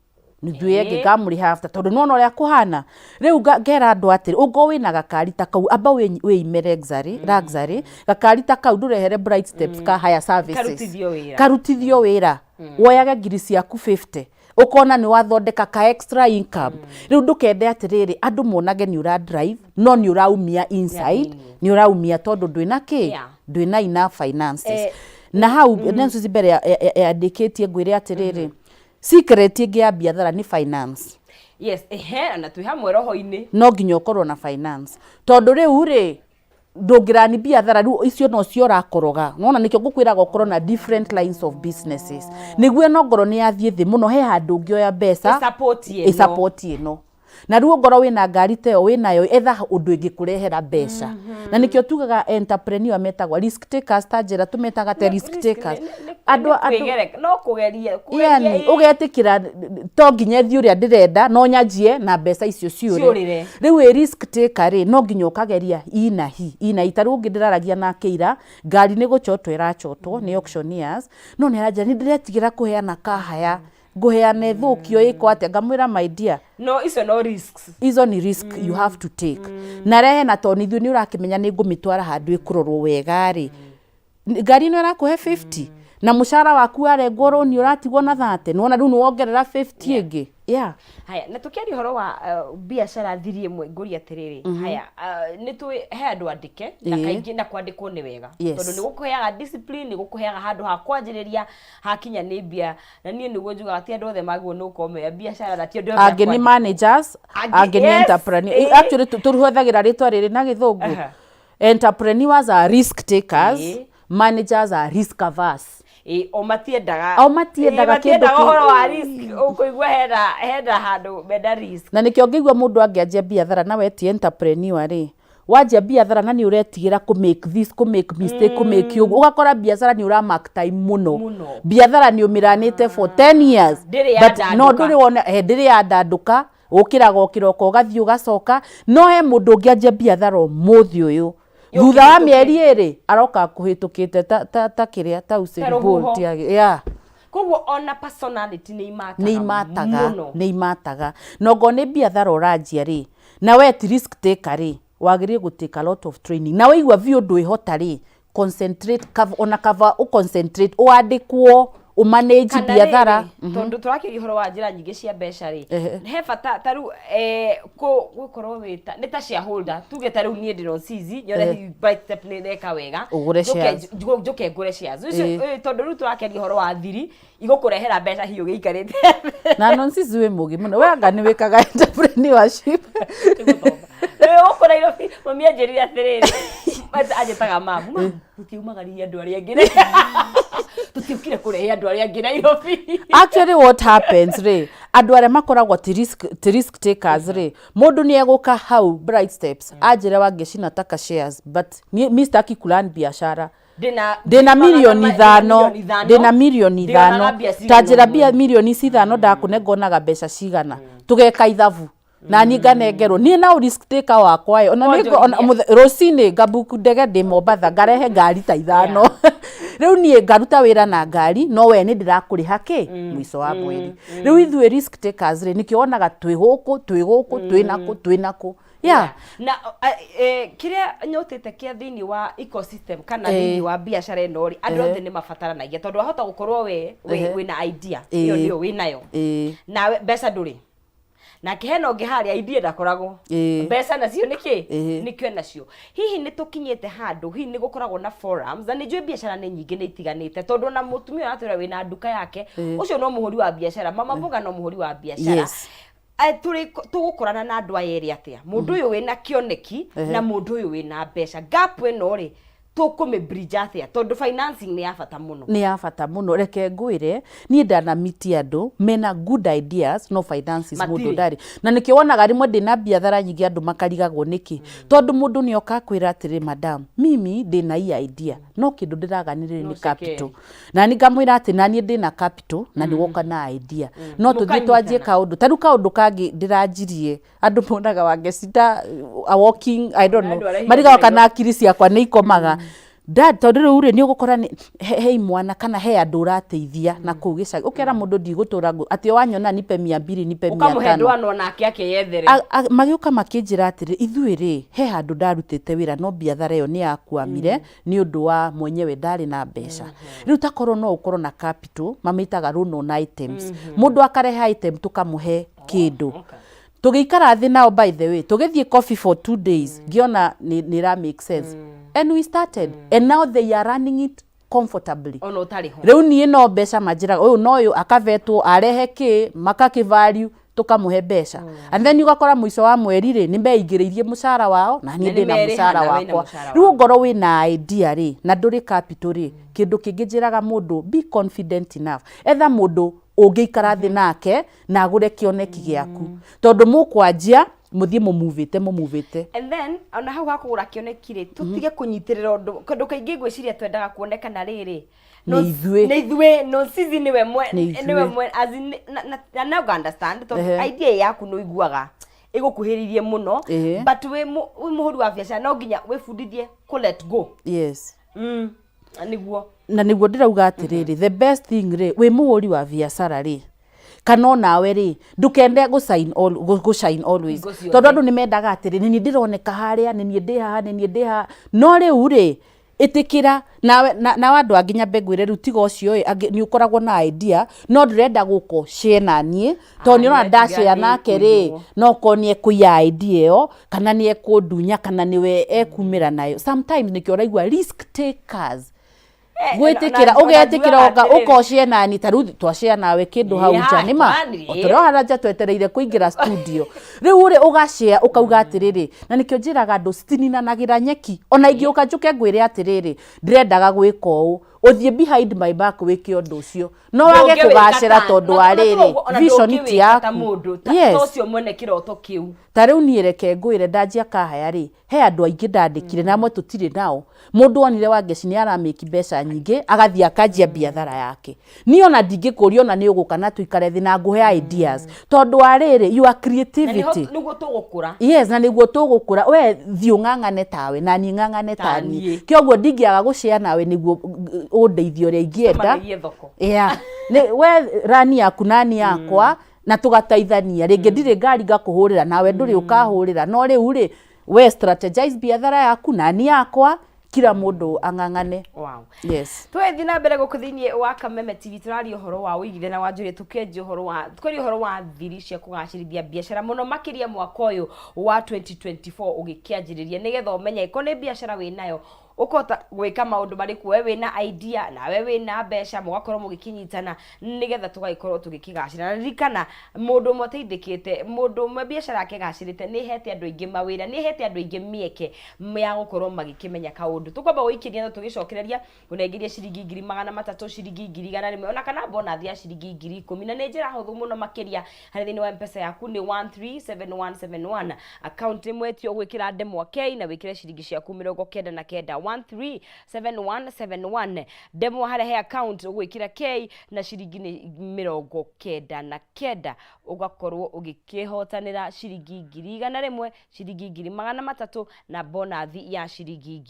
yenge ngamuriha after tondu no ria kuhana riu ngera andu atiri ugo wina gakari takau amba we imere luxury gakari takau ndurehere bright steps ka higher services karutithio wira woyaga ngiri ciaku 50 ukona ni wathondeka ka extra income riu ndukende atiriri andu monage ni ura drive no ni uraumia inside ni uraumia tondu ndwina ki ndwina ina finances na hau nenso zibere ya ngwire atiriri secret ingi ya biathara ni finance yes na twi hamwe roho-ini no nginya ukorwo na finance tondu riu ri ndungirani biathara riu icio no cio rakoroga nona nikio ngukwiraga ukorwo na different lines of businesses niguo no ngoro ni yathie thi muno he handu ngioya mbeca support ino na riu ngoro wina ngari teo winayo etha undu ingĩkũrehera mbeca na nikio tugaga entrepreneur metagwa risk takers tanjira tumetaga te risk takers no kugeria yani ugetikira to nginya thi uria ndirenda no nyanjie na mbeca icio ciure riu risk taker ri no nginya ukageria ina itaru ngindiragia na Keira ngari ni guchotwo irachotwo ni auctioneers no ni aranja ni ndiretigira kuheana kahaya nguheane thukio iko atia ngamwira my dear no icio no risks izo ni risk you have to take na rehe na toni ithu ni urakimenya ni ngumitwara handu ikurorwo wega ri ngari no irakuhe 50 na mushara waku arengwo roni uratigwo na 30 nona riu nuongerera 50 ingi haya na tukiari horo wa biashara thiri imwe nguri atiriri haya ni tu he andu andike na kaingi na kwandikwo ni wega tondu ni gukuheaga discipline ni gukuheaga handu ha kwanjiriria hakinya ni bia na nie niguo njuga ati andu othe magwo no kome biashara na ti andu angi ni managers angi ni entrepreneurs actually turuhuthagira ritwa riri na githungu entrepreneurs are risk takers managers are risk averse o matiendaga kindu horo wa risk ukuigwa henda handu beda risk na nikio ngigwa mundu angianjia biathara na weti entrepreneur ri wanjia biathara na ni uretigira ku make this ku make mistake ku make you ugakora biathara ni ura mark time muno biathara ni umiranite for 10 years but no nduri wona ndiri andanduka ukiraga kiroko gathi ugacoka no he mundu ngianjia biathara muthi uyu thutha wa mieri iri aroka kuhitukite ta kiria ta Usain Bolt koguo ona personality ni imataga nogo ni biathara uranjia ri na we ti risk taker ri wagirie gutake a lot of training na weigwa vi undu ihota ri concentrate ona cover concentrate uandikwo umanage biathara tondu turakiri horo wa njira nyingi cia mbeca ri he bata taru gukorwo wita ni ta shareholder tuge taru nie ndiro cizi nyore bite step ni neka wega njuke ngure shares ucio tondu ru turakiri horo wa thiri igukurehera mbeca hiyo giikarite na nonsense we mugi muno we anga ni wikaga entrepreneurship ukora iro mami anjirire atiriri ajetaga mamu tutiumagaria andu aria ngire tutiukire kurehe andu aria ngire Nairobi actually what happens re andu aria makoragwo ti risk takers re mundu ni eguka how bright steps ajira wangecina taka shares but Mr. Kikulan biashara dena milioni 5 tajira bia milioni 5 ndakunengonaga mbeca cigana tugeka ithabu na ninganengerwo ni na risk taker wakwa ona ni rocini ngabuku ndege ndi Mombatha ngarehe ngari ta 5 riu ni ngaruta wira na ngari no we ni ndirakuriha ki mwiso wa mweri riu ithu risk takers ri nikionaga twi guku twinako na kiria nyotete kia thini wa ecosystem kana thini wa biashara ino ri andu othe ni mabataranagia tondu ahota gukorwo we wina idea iyo ndio winayo na mbeca nduri na kiheno ngiharia idea ndakoragwo mbeca nacio nikio nacio hihi ni tukinyete handu hihi ni gukoragwo na forums na njui biashara ni nyingi ni itiganite tondu na mutumia atwira wina nduka yake ucio no muhuri wa biashara mama mboga no muhuri wa biashara tugukorana na andu ayeri atia mundu uyu wina kioneki na mundu uyu wina mbeca gap eno ri tukume bridge atia tondu financing ni ya bata muno reke ngwire ni ndana miti andu mena good ideas no finances mundu ndari na nikio wonaga rimwe ndina biathara nyingi andu makarigagwo niki tondu mundu ni oka kwira atiri madam mimi ndina hii idea no kindu ndiraganirire ni capital na ni ngamwira ati na ni ndina capital na ni woka na idea no tuthi twanjie kaundu taru kaundu kangi ndiranjirie andu monaga wangecita a walking I don't know mariga kana akiri ciakwa ni ikomaga dad tondu uri ni ugukora he mwana kana he andu urateithia na kugicagi ukera mundu ndigutura ati wanyona nipe 200 nipe 500 ukamuhendwa no nake akeyethere magiuka makinjira atiri ithuiri he handu ndarutite wira no biathara yo ni yakuamire ni undu wa mwenyewe ndari na mbeca riu takorwo no ukorwo na capital mamitaga run on items mundu akarehe item tukamuhe kindu tugikara thi nao by the way tugithie coffee for 2 days giona ni ra make sense and we started and now they are running it comfortably ono tariho riu ni no mbeca majira uyu no uyu akavetwo arehe ki makaki value tukamuhe mbeca and then ugakora mwiso wa mweri ri ni mbeingiririe mushara wao na ni ndina mushara wakwa riu ngoro wina idea ri na nduri capital ri kindu kingijiraga mundu be confident enough etha mundu ũngĩikara thĩ nake na agũre kĩoneki gĩaku tondũ mũkwanjia muthie mumuvite and then ona hau hakugura kĩoneki rĩ tutige kũnyitĩrĩra ũndũ kaingĩ ngwĩciria twendaga kuonekana rĩrĩ no ithuĩ no sisi niwe as in na understand tondũ idea yaku no iguaga igukuhiririe muno but we muhuri wa biacara no nginya wĩbundithie ku let go. Yes. Na niguo ndirauga atiriri the best thing ri we muhuri wa biacara ri kana nawe ri ndukende go shine always tondu andu nimendaga atiri ni ndironeka haria ni ndi haha no riu ri itikira na andu anginya mbegwire riu tiga ucio ni ukoragwo na idea no ndirenda guko share na nie tondu ni ona ndashare nake ri no konie kuya idea yo kana ni ekundunya kana niwe ekumira nayo sometimes nikio raigwa risk takers gwitikira ugetikira ukoshie nani taru twashia nawe kindu hau nja nima otoro haraja twetereire kuingira studio riu ri ugashia ukauga atiriri na nikio njiraga andu citininagira nyeki ona ingi ukanjuke ngwire atiriri ndirendaga gwika uu uthie behind my back wiki undu ucio no wage kugacira tondu ariri vision ti yaku ucio mwene kiroto kiu tariu niereke ngwire ndanjia kahaya ri he andu aingi ndandikire na amwe tutire nao mundu onire wangeci ni arameki mbeca nyingi agathia akanjia biathara yake ni ona ndingikuria ona ni ugukana tuikare thi na nguhe ideas tondu ariri your creativity niguo tugukura yes na niguo tugukura we thi ungangane tawe na ni ngangane tani kioguo ndingiaga gucia nawe niguo undeithio ria ingienda yeah we rani yaku nani yakwa na tugataithania ringi ndire ngari ngakuhurira nawe nduri ukahurira no riu ri we strategize biathara yaku nani yakwa kila mundu angangane. Wow. Yes. Twethi na mbere gukuthinie wa Kameme TV turari uhoro wa uigithe na wanjuri tukenje uhoro wa twari uhoro wa thiri cia kugacirithia biacara muno makiria mwaka uyu wa 2024 ugikianjiriria nigetha umenya iko ni biacara winayo ukota gwika maundu mariku we wina idea na we wina mbeca mugakorwo mugikinyitana nigetha tugaikorwo tugikigacira na ririkana mundu muteithikite mundu mwe biacara yake gacirite ni hete andu aingi mawira ni hete andu aingi mieke ya gukorwo magikimenya kaundu tukwamba guikiria no tugicokereria unengirie ciringi 300 ciringi 100 ona kana bonus ya ciringi 10,000 na ni njira huthu muno makiria hari thini wa M-Pesa yaku ni 137171 account imwe tio gwikira ndemwa K na wikire ciringi ciaku 99 137171 demo hare he account ugwikira K na ciringi ni 99 ugakorwo ugikihotanira ciringi 100 ciringi 300 na bonus ya ciringi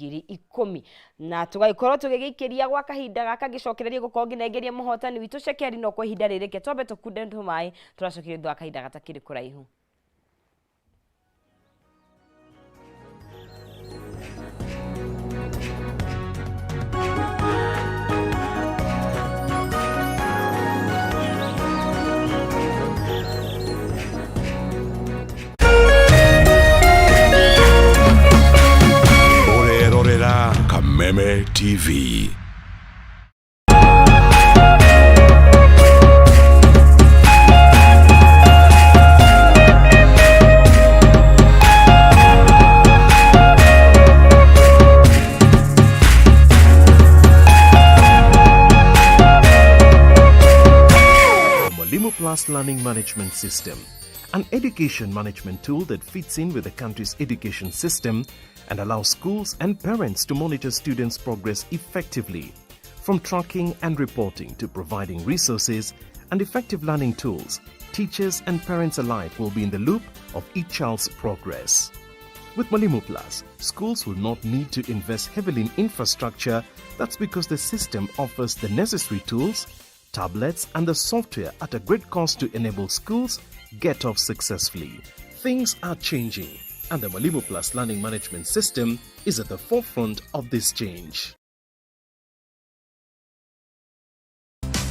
10,000 na tugaikorwo tugigikiria gwa kahinda gaka gicokereria gukorwo nginengeria muhotani witu cekeri no kwa ihinda ririke twambe tukunde ntumai turacokeria thwa kahinda gatakiri kuraihu. Kameme TV. Mwalimu Plus Learning Management System, an education management tool that fits in with the country's education system and allows schools and parents to monitor students' progress effectively. From tracking and reporting to providing resources and effective learning tools, teachers and parents alike will be in the loop of each child's progress. With Mwalimu Plus, schools will not need to invest heavily in infrastructure. That's because the system offers the necessary tools, tablets and the software at a great cost to enable schools get off successfully. Things are changing, and the Mwalimu Plus Learning Management System is at the forefront of this change.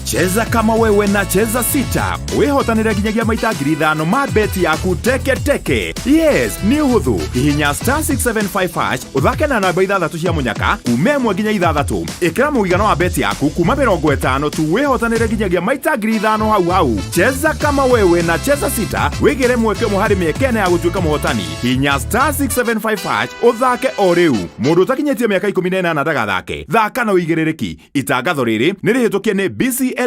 Cheza kama wewe na cheza sita. Wihotanire nginyagia maita 5,000 ma beti yaku teke teke. Yes, ni uhuthu. Hihinya *675# uthake na namba 6 cia munyaka kume 1 nginya 6. Ikira muigano wa beti yaku kuma 50 tu wihotanire nginyagia maita 5,000 hau. Cheza kama wewe na cheza sita. Wigire mweke muhari miekene ya gutuika muhotani. Hihinya *675# uthake o riu. Mundu utakinyetie miaka 18 ndagathake. Thaka na uigirereki. Itangatho riri nirihitukie ni BCLB.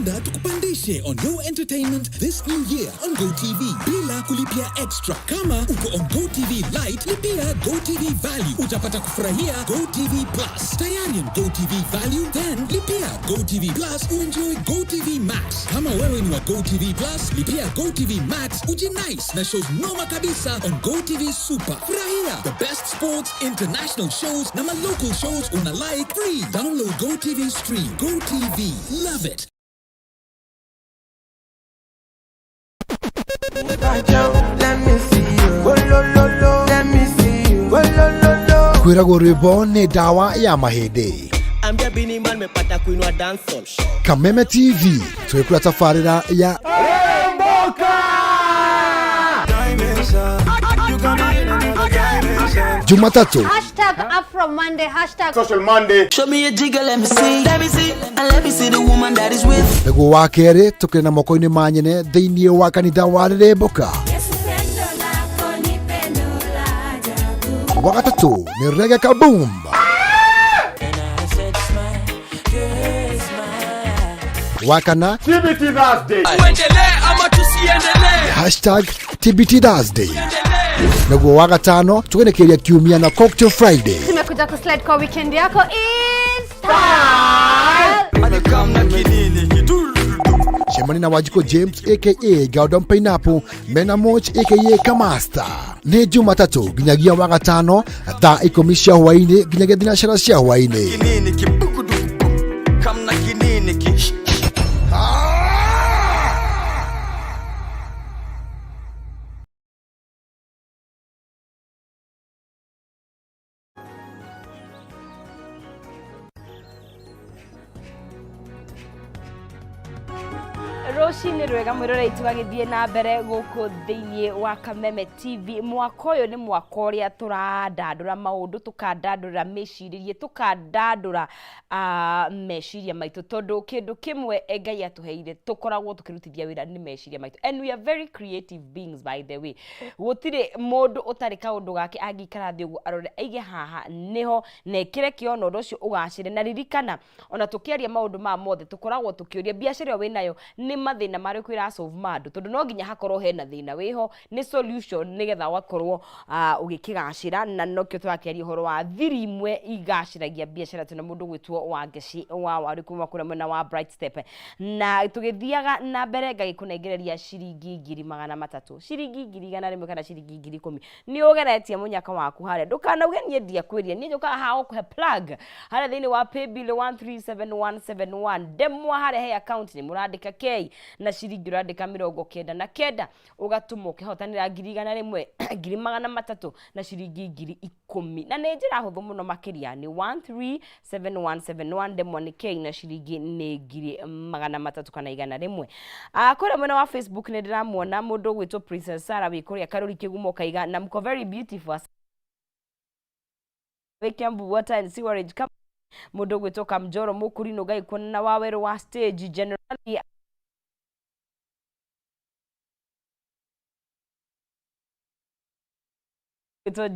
Ungependa tukupandishe on Go Entertainment this new year on GoTV bila kulipia extra. Kama uko on GoTV Lite, lipia GoTV Value. Utapata kufurahia GoTV Plus. Tayari on GoTV Value, then lipia GoTV Plus uenjoy GoTV Max. Kama wewe ni wa GoTV Plus, lipia GoTV Max ujinice na shows noma kabisa on GoTV Super. Furahia the best sports, international shows na local shows una like free. Download GoTV Stream. GoTV. Love it. Let me see you. Let me see you. Kwirago rwimbo ni dawa ya mahindi. Ambia Bini man mepata kuinua dancehall. Kameme TV twekura tafarira ya Jumatatu #AfroMonday #Social Monday. Show me a jigger, let me see. Let me see. And let me see the woman that is with. Nego wa kere tukina moko-ini manyene thiini wa kanitha wa Remboka. Wagatatu ni Reggae Kaboom. Wakana TBT Thursday. #TBT Thursday. Nego wagatano tugenekeria kiumia na Cocktail Friday. Tumekuja kuslide kwa weekend yako in style. Shemani na Wajiko James aka Gaudon Pineapple, Mena Moch aka Kamasta. Ni Jumatatu ginyagia wagatano thaa 10 cia hwaini ginyagia thinacara cia hwaini. Roshi-inĩ rwega mwĩrorei tũgagĩthiĩ na mbere gũkũ thĩinĩ wa Kameme TV. Mwaka ũyũ nĩ mwaka ũrĩa tũrandandũra maũndũ, tũkandandũra mĩcirĩrie, tũkandandũra meciria maitũ, tondũ kĩndũ kĩmwe Ngai atũheire tũkoragwo tũkĩrutithia wĩra nĩ meciria maitũ, and we are very creative beings by the way. Gũtirĩ mũndũ ũtarĩ kaũndũ gake angĩikara thĩ ũguo arore aige haha nĩho na ĩkĩre kĩo na ũndũ ũcio ũgacĩre. Na ririkana ona tũkĩaria maũndũ maya mothe tũkoragwo tũkĩũria biacara ĩyo wĩnayo nĩ mathĩna marĩkũ ĩra-solve mandũ, tondũ no nginya hakorwo hena thĩna wĩho nĩ solution nĩgetha wakorwo ũgĩkĩgacĩra. Na nokĩo tũrakĩaria ũhoro wa thiri imwe igacĩragia biacara tena mũndũ gwĩtwo Wangeci wa Waru kuma kũrĩa mwena wa Bright Step. Na tũgĩthiaga na mbere ngagĩkũnengereria ciringi 300, ciringi 100 kana ciringi 10,000. Nĩ ũgeretie mũnyaka waku harĩa, ndũkanauge niĩ ndiakwĩria, niĩ njũkaga haha gũkũhe plug harĩa thĩinĩ wa paybill 137171 ndemwa harĩa he account nĩ mũrandĩka K na ciringi ũrandĩka 99 ũgatũma ũkĩhotanĩra 100,000, 300,000 na ciringi 10,000. Na nĩ njĩra hũthũ mũno makĩria, nĩ 137171 ndemwa nĩ K na ciringi nĩ 300 kana 100. Kũrĩa mwena wa Facebook nĩ ndĩramuona mũndũ gwĩtwo Princess Sarah wĩ kũrĩa Karuri Kĩgumo Kaiga na mko very beautiful. Kiambu Water and Sewerage Company mũndũ gwĩtwo Kamjoro Mũkũrinũ Gaikuona na Waweru wa Stage generally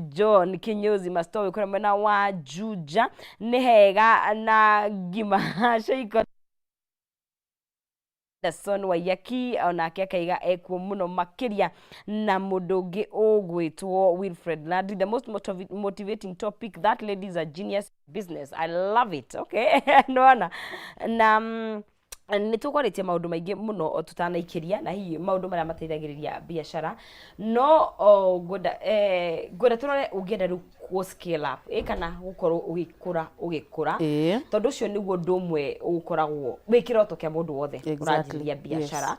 John Kinyozi Mastowe kũrĩa mwena wa Juja nĩ hega na ngima Sheiko Son Wayaki onake akaiga ekuo mũno makĩria na mũndũ ũngĩ ũgwĩtwo Wilfred Landry. The most motivating topic, that lady is a genius business. I love it. Okay. Nona na nĩ tũkwarĩtie maũndũ maingĩ mũno tũtanaikĩria na hihi maũndũ marĩa mateithagĩrĩria biacara no ngwenda tũrore ũngĩenda rĩu ku scale up kana gũkorwo ũgĩkũra tondũ ũcio nĩguo ũndũ ũmwe ũkoragwo wĩ kĩroto kĩa mũndũ wothe ũranjĩrĩria biacara.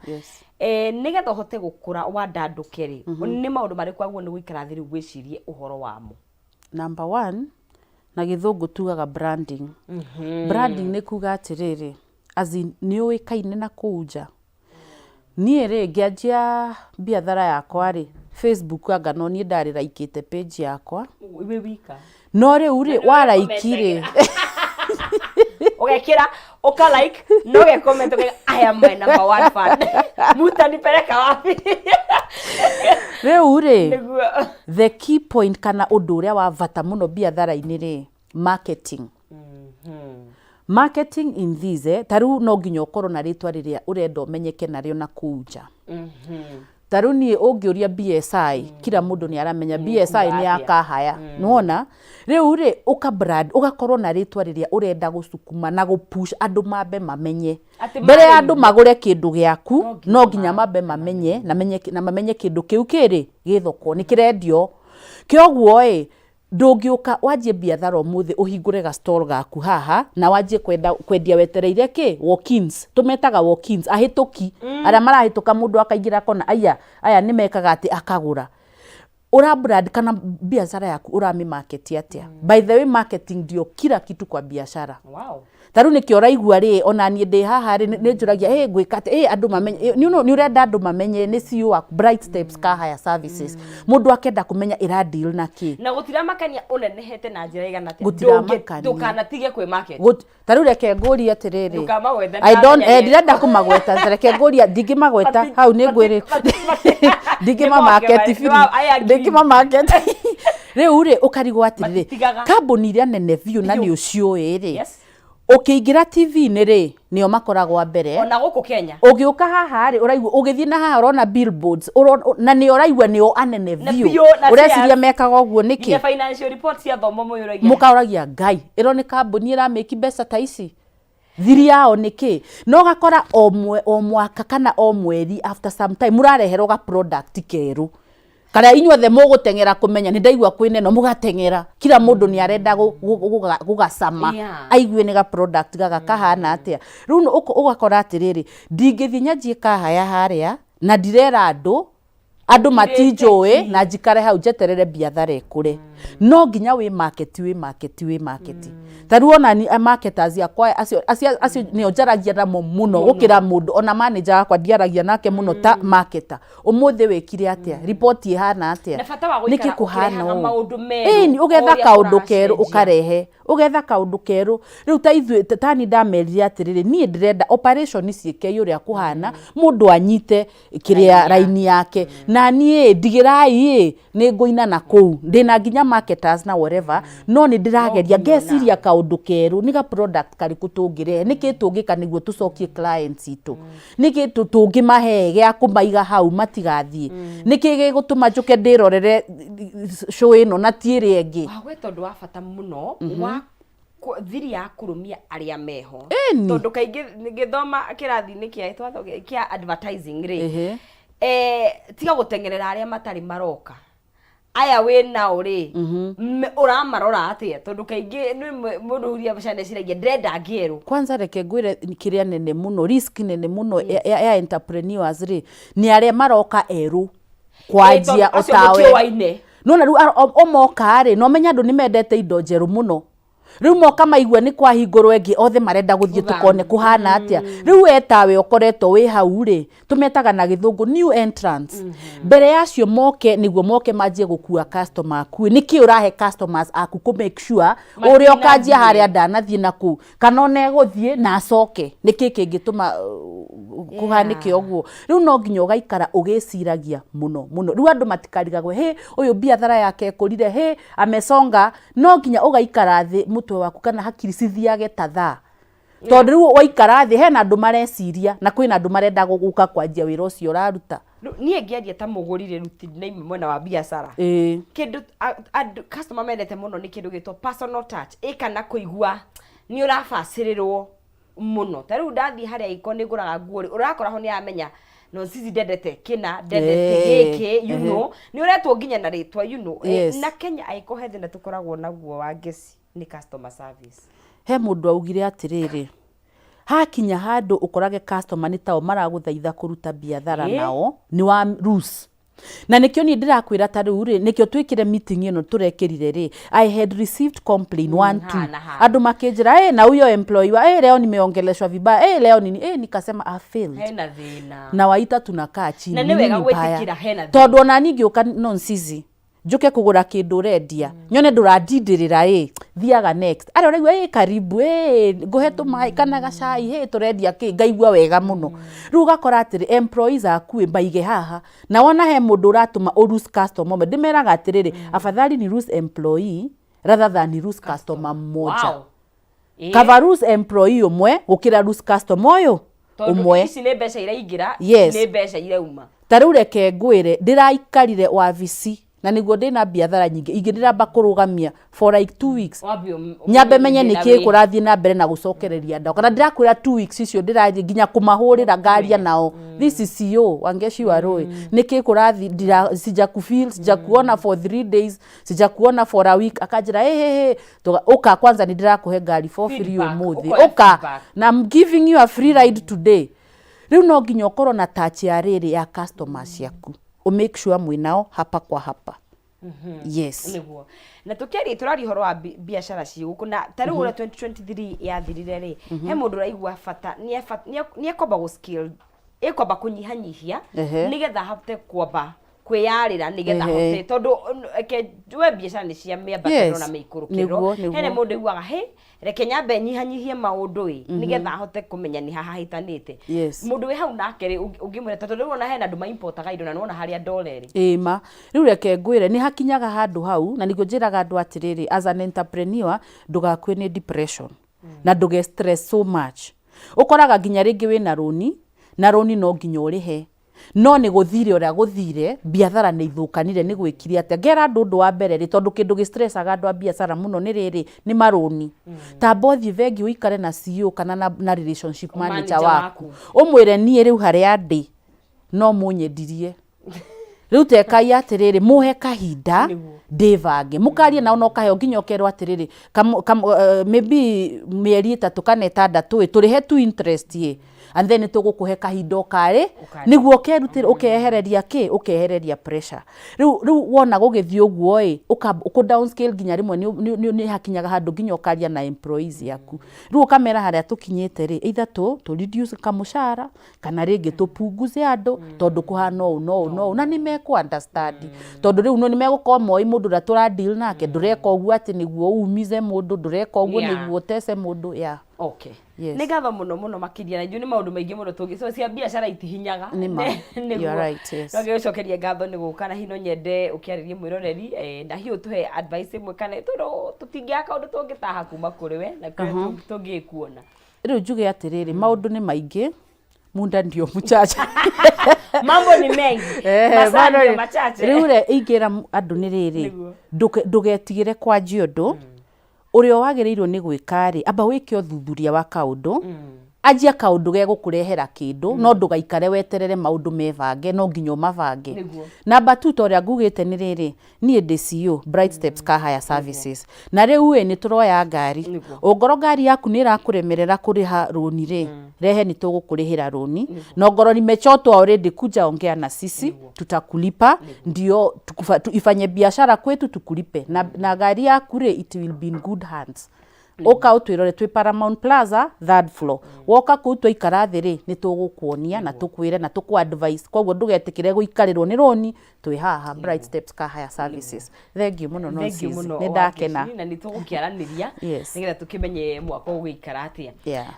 Nĩgetha ũhote gũkũra wandandũke rĩ nĩ maũndũ marĩkũ agwo nĩ gũikara thĩ rĩu gwĩcirie ũhoro wamo? Number 1 na gĩthũngũ tugaga branding. Branding nĩ kuga atĩrĩrĩ azin nĩ ũĩkaine na kũnja. Niĩ rĩ ngĩanjia biathara yakwa rĩ Facebook anga no niĩ ndarĩ raikĩte page yakwa. Wĩ wika. No rĩu rĩ waraiki rĩ ũgekĩra ũka like no ge comment I am my number 1 fan. Mutanipeleka wapi? Rĩu rĩ the key point kana ũndũ ũrĩa wa bata mũno biathara-inĩ rĩ marketing. marketing in this taru no nginya ukorwo na ritwa riria urenda umenyeke nario na kuja taru ni ungiuria BSI kila mundu ni aramenya BSI ni akahaya nuona riu ri uka brand ugakorwo na ritwa riria urenda gucukuma na gupush andu mambe mamenye mbere andu magure kindu giaku no nginya mambe mamenye na mamenye kindu kiu kiri githoko ni kirendio kioguo ndungiuka wajie biathara umuthi uhingure ga store gaku haha na wajie kwendia wetereire ki walk-ins tumetaga walk-ins ahituki aria marahituka mundu akaingira kona aya nimekaga ati akagura ura brand kana biathara yaku urami market atia by the way marketing ndio kila kitu kwa biashara taru ni kio raigua ri ona nie ndi haha ri ni njuragia gwika ati andu mamenye ni urenda andu mamenye ni CEO wa Bright Steps ka higher services mundu akenda kumenya ira deal na ki na gutira makania unenehete na njira igana ati ndukanatige kwi market taru reke nguri atiriri I don't ndirenda kumagweta reke nguri ndingimagweta hau ni ngwiri ndingima market ndingima market riu ri ukarigwa atiriri kambuni iria nene view na ni ucioi ri ukiingira TV ni ri nio makoragwa mbere ona guku Kenya ugiuka haha ri uraigua ugithii na haha urona billboards na ni uraigua nio anene view ureciria mekaga uguo niki ya financial reports ya thomo muyuragia mukauragia ngai iro ni kambuni ira make mbeca ta ici thiri yao niki no gakora o mwaka kana o mweri after some time murareherwo ga product keru kara inyuothe mugutengera kumenya ni ndaigua kwineno mugatengera kila mundu ni arenda gugacama aigue ni ga product gaga kahana atia riu ugakora atiriri ndingithinya njie kahaya haria na ndirera andu matinjoe na njikare hau jeterere biathara ikure no nginya we market taru ona ni marketers yakwa acio ni onjaragia namo muno gukira mundu ona manager akwa ndiaragia nake muno ta marketer umuthi wikire atia report ihana atia niki kuhana maundu meru ni ugetha kaundu keru ukarehe ugetha kaundu keru riu ta ithu tani ndamerire atiriri ni ndirenda operation ciike yuria kuhana mundu anyite kiria raini yake na nie ndigirai ni nguina na kou ndina nginya marketers na whatever no ni ndirageria ngeciria kaundu keru ni ga product kariku tungire niki tungika niguo tucokie clients itu niki tungimahe gya kumaiga hau matigathie niki gigutuma njuke ndirorere show ino na tiiri engi wagwe tondu wa bata muno wa thiri ya kurumia aria meho tondu kaingi ngithoma kirathi-ini kia advertising ri tiga gutengerera aria matari maroka aya we nao ri uramarora atia tondu kaingi ni mundu huria bacane ciragia ndenda ngeru kwanza reke ngwire kiria nene muno risk nene muno ya entrepreneurs ri ni aria maroka eru kwajia otawe no na ru omoka ri no menya andu ni mendete indo njeru muno riu moka maigua ni kwa hingurwo engi othe marenda guthie tukone kuhana atia riu etawe okoretwo wi hau ri tumetaga na githungu new entrants mbere yacio moke niguo moke majie gukua customer aku niki urahe customers aku ku make sure uri okajia haria ndanathie naku kana one guthie na acoke niki kingituma kuhanike oguo riu no nginya ugaikara ugiciragia muno riu andu matikarigagwe uyu biathara yake kurire amesonga no nginya ugaikara thi mutwe waku kana hakiri cithiage tatha tondu riu waikara thi hena andu mareciria na kwina andu marenda guguka kwanjia wira ucio uraruta nie ngiaria ta mugurire rutini mwena wa biacara kindu customer mendete muno ni kindu gitwa personal touch kana kuigua ni urabacirirwo muno taru ndathi haria iko ni nguraga nguo urakora ho ni amenya no sisi ndendete kina ndendete giki you know ni uretwo nginya na ritwa you know na Kenya aiko hethe na tukoragwo naguo wa ngeci ni customer service he mundu augire atiriri hakinya handu ukorage customer ni tao maraguthaitha kuruta biathara nao ni wa rules na nikio ni ndirakwira ta riu ri nikio twikire meeting ino turekirire ri I had received complaint 1 2 andu makinjira na huyo employee wa leo nimeongeleshwa vibaya leo nini nikasema I failed hena thina na waita tunakaa chini na niwega gwetikira hena tondu ona ningiuka nonsense njuke kugura kindu rendia nyone nduradindirira thiaga next ari uraigua karibu nguhe tumai kana gacai turendia ki ngaigua wega muno riu gakora atiri employees aku maige haha na wona he mundu uratuma lose customer ndimeraga atiriri afadhali ni lose employee rather than lose customer mmoja kava lose employee umwe gukira lose customer uyu umwe ici nĩ mbeca iraingira nĩ mbeca irauma tarĩu reke ngwĩre ndĩraikarire wabici na nĩguo ndĩna biathara nyingĩ ingĩramba kũrũgamia for like 2 weeks nyambe menye nĩkĩ kũrathiĩ na mbere na gũcokereria ndao kana ndĩrakwĩra 2 weeks icio ndĩrathiĩ nginya kũmahũrĩra ngaria nao this is CEO Wangeshi Warũĩ nĩkĩ kũrathiĩ sijakufeel sijakuona for 3 days sijakuona for a week akanjĩra hey uka kwanza nĩndĩrakũhe ngari for free ũmũthĩ uka na I'm giving you a free ride today rĩu no nginya ũkorwo na touch ya rĩrĩ ya customers yaku make sure mwinao hapa kwa hapa. Yes. Niguo. Na tukeri turari horo wa biashara ciuku na tari ura 2023 yathirire ri he mundu raigua fata ni ekomba go skill ekomba kunyihanyihia nigetha hafte kwamba kwiyarira nigetha hote tondu we biashara ni cia miambatiro na miikurukiro hene mundu iguaga he reke nyambe nyihanyihie maundu nigetha hote kumenya ni haha hitanite mundu we hau nake ungimwira tondu riu ona hena andu ma importaga indo na nona haria doleri ma riu reke ngwire ni hakinyaga handu hau na nigo njiraga andu atiriri as an entrepreneur ndugakwe ni depression na nduge stress so much ukoraga nginya ringi wina roni na roni no nginya urihe no ni guthire uria guthire biathara ni ithukanire ni gwikiri atia ngera ndundu wa mbere ri tondu kindu gi stress aga andu a biathara muno ni riri ni maroni ta bothi vengi uikare na CEO kana na relationship manager waku umwire nie riu haria ndi no munyendirie riu tekai atiriri muhe kahinda ndivange mukarie nao no kahe nginya okerwo atiriri maybe mieri 3 kana 6 turihe tu interest and then tugukuhe kahinda kare niguo ukerutira ukehereria ukehereria pressure riu wona gugithio uguo uku down scale ginya rimwe ni hakinyaga handu ginya ukaria na employees yaku riu ukamera haria tukinyete ri either to reduce kamushara kana ringi tupunguze andu tondu kuhana no na ni meku understand tondu riu no ni megukoma moi mundu ra tura deal nake ndureka uguo ati niguo umize mundu ndureka uguo niguo tese mundu okay nigatho muno makiria na ju ni maundu maingi muno tungico cia biashara itihinyaga you are right yes no gicokeria ngatho ni gukana hino nyende ukiaririe mwiroreri na hiyo tuhe advice imwe kana tutingiaka undu tungitaha kuma kuri we na tungikuona riu njuge atiriri maundu ni maingi munda ndio muchacha mambo ni mengi masani machache riu re ingira andu ni riri ndugetigire kwa njiondu urio wagirirwo ni gwikari amba wike uthuthuria wa kaundu ajia kaundu ge gukurehera kindu no ndugaikare weterere maundu mevange no nginyo mavange namba 2 toria ngugite ni riri nie ndi CEO Bright Steps Car Hire Services na riu ni turoya ngari ongoro ngari yaku ni irakuremerera kuriha roni ri rehe ni tugukurihira roni no ngoro nimechotwa already kuja ongea na sisi tutakulipa ndio ifanye biashara kwetu tukulipe na gari yaku ri it will be in good hands oka utwirore twi Paramount Plaza 3rd floor woka kutwa ikarathiri ni tugukuonia na tukwire na tuku advice kwoguo ndugetikire guikarirwo ni roni twi haha Bright Steps Car Hire Services thank you muno no sis ni ndakena na ni tugukiaraniria nigetha tukimenye mwako guikara atia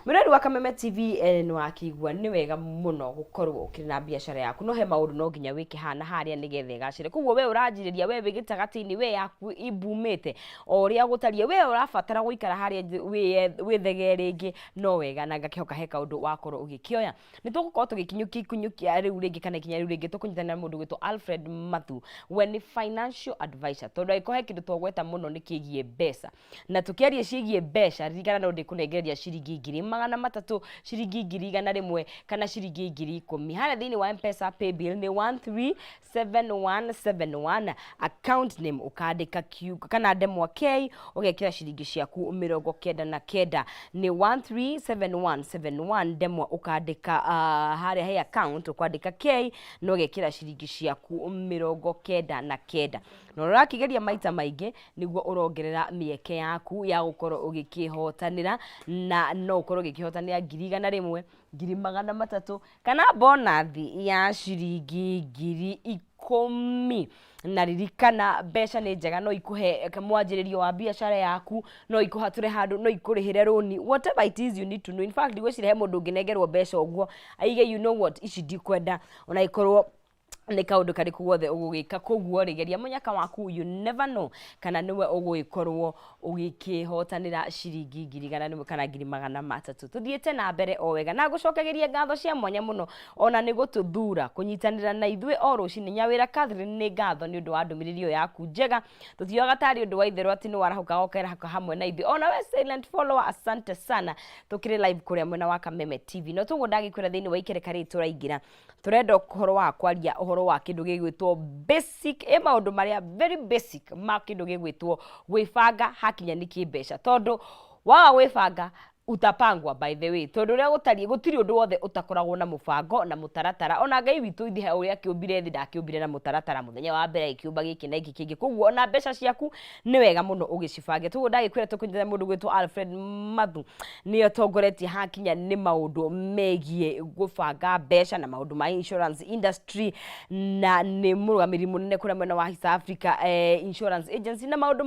mirori wa Kameme TV ni wakigwa ni wega muno gukorwo ukina biashara yaku no he maundu no nginya wiki hana haria nigetha gacire kwoguo we uranjiriria we wigitagatini we yaku ibumite oria gutarie we urabatara guikara haria withege ringi no wega na ngakihoka heka undu wakorwo ugikioya ni tugukorwo tugikinyukia riu ringi kana kinya riu ringi tukunyitana mundu gwitwo Alfred Mathu we ni financial advisor tondu ikohe kindu twogweta muno ni kigie mbeca na tukiaria cigie mbeca ririkana no ndikunengereria ciringi 300 ciringi 100 kana ciringi 10,000 hana thini wa M-Pesa pay bill ni 137171 account name ukandika Q kana ndemwa K ugekira ciringi ciaku 99 ni 137171 ndemwa ukandika haria he account ukandika K no gekira ciringi ciaku 99 no rakigeria maita maingi niguo urongerera mieke yaku ya gukorwo ugikihotanira na no ukorwo ugikihotanira 100,000 300 kana bonathi ya ciringi 10,000 na ririkana mbeca ni njega no ikuhe mwanjiririo wa biashara yaku no ikuhature handu no ikurihire roni whatever it is you need to know in fact digwicirehe mundu nginengerwo mbeca uguo aige you know what ici ndikwenda ona ikorwo nä kaå karä guothe å gå gä ka koguo rä geria munyaka waku you never know kana nä we å gå gä korwo å gä kä hotanä ra ciringi ngiri kana ngiri magana matatå tå thiä te na mbere o wega na gå cokageria ngatho cia mwanya må no ona nä gå tå thura kå nyitanä ra na ithuä o rå cinä nyawä ra Catherine nä ngatho nä å ndå wa ndå mä rä ri å yaku njega tå tioga tarä å ndå wa itherå atä nä warahå ka gokera hamwe na ithuä ona we silent follower asante sana tå kä rä live kå rä a mwena wa Kameme TV no tå gå ndagä kwä ra thä inä wa ikereka rä tå raingä ra tå renda å horo wa kwaria å horo wa kä ndå gä gwä basic maundu maria very basic ma kindu gigwitwo gwibanga hakinya ni kimbeca tondu waga gwibanga utapangwa by the way tondu ria gutiri undu wothe utakoragwo na mubango na mutaratara ona Ngai witu ithe uria kiumbire thi ndakiumbire na mutaratara muthenya wa mbere ikiumba giki na iki kingi koguo ona mbeca ciaku ni wega muno ugishibange tugu ndagikwira tukunyita mundu gwitwo Alfred Mathu ni atongoretie hakinya ni maundu megie gubanga mbeca na maundu ma insurance industry na ni murugamiri munene kuria mwena wa East Africa Insurance Agency na maundu